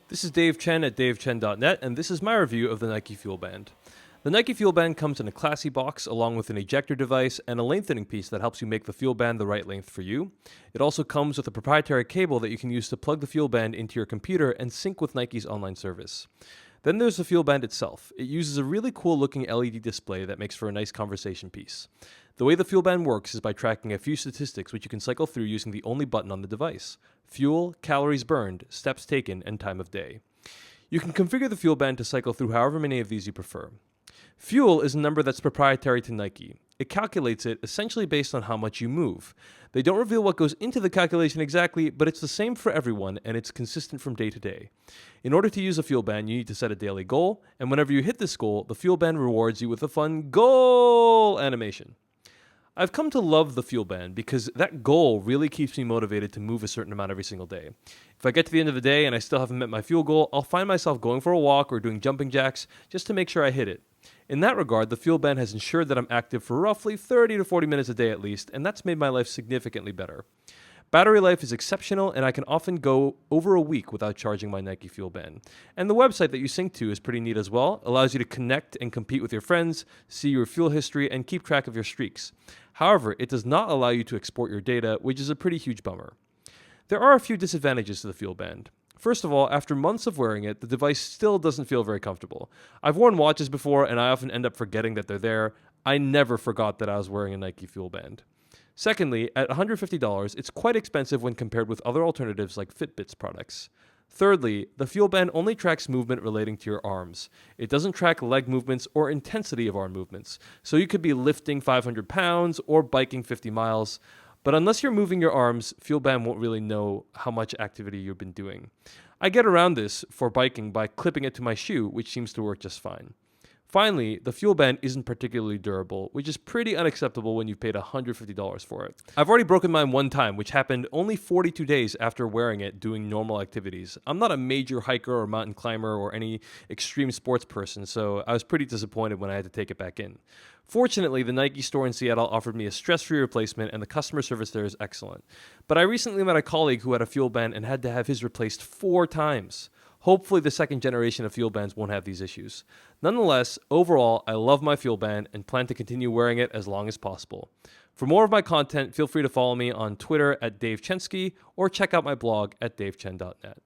This is Dave Chen at davechen.net, and this is my review of the Nike Fuelband. The Nike Fuelband comes in a classy box along with an ejector device and a lengthening piece that helps you make the Fuelband the right length for you. It also comes with a proprietary cable that you can use to plug the Fuelband into your computer and sync with Nike's online service. Then there's the Fuelband itself. It uses a really cool looking LED display that makes for a nice conversation piece. The way the Fuelband works is by tracking a few statistics which you can cycle through using the only button on the device: fuel, calories burned, steps taken, and time of day. You can configure the Fuelband to cycle through however many of these you prefer. Fuel is a number that's proprietary to Nike. It calculates it essentially based on how much you move. They don't reveal what goes into the calculation exactly, but it's the same for everyone and it's consistent from day to day. In order to use a Fuelband, you need to set a daily goal, and whenever you hit this goal, the Fuelband rewards you with a fun goal animation. I've come to love the Fuelband because that goal really keeps me motivated to move a certain amount every single day. If I get to the end of the day and I still haven't met my fuel goal, I'll find myself going for a walk or doing jumping jacks just to make sure I hit it. In that regard, the Fuelband has ensured that I'm active for roughly 30 to 40 minutes a day at least, and that's made my life significantly better. Battery life is exceptional, and I can often go over a week without charging my Nike Fuelband. And the website that you sync to is pretty neat as well. It allows you to connect and compete with your friends, see your fuel history, and keep track of your streaks. However, it does not allow you to export your data, which is a pretty huge bummer. There are a few disadvantages to the Fuelband. First of all, after months of wearing it, the device still doesn't feel very comfortable. I've worn watches before, and I often end up forgetting that they're there. I never forgot that I was wearing a Nike Fuelband. Secondly, at $150, it's quite expensive when compared with other alternatives like Fitbit's products. Thirdly, the Fuelband only tracks movement relating to your arms. It doesn't track leg movements or intensity of arm movements, so you could be lifting 500 pounds or biking 50 miles, but unless you're moving your arms, Fuelband won't really know how much activity you've been doing. I get around this for biking by clipping it to my shoe, which seems to work just fine. Finally, the Fuelband isn't particularly durable, which is pretty unacceptable when you've paid $150 for it. I've already broken mine one time, which happened only 42 days after wearing it doing normal activities. I'm not a major hiker or mountain climber or any extreme sports person, so I was pretty disappointed when I had to take it back in. Fortunately, the Nike store in Seattle offered me a stress-free replacement, and the customer service there is excellent. But I recently met a colleague who had a Fuelband and had to have his replaced 4 times. Hopefully the second generation of Fuelbands won't have these issues. Nonetheless, overall, I love my Fuelband and plan to continue wearing it as long as possible. For more of my content, feel free to follow me on Twitter at DaveChensky or check out my blog at davechen.net.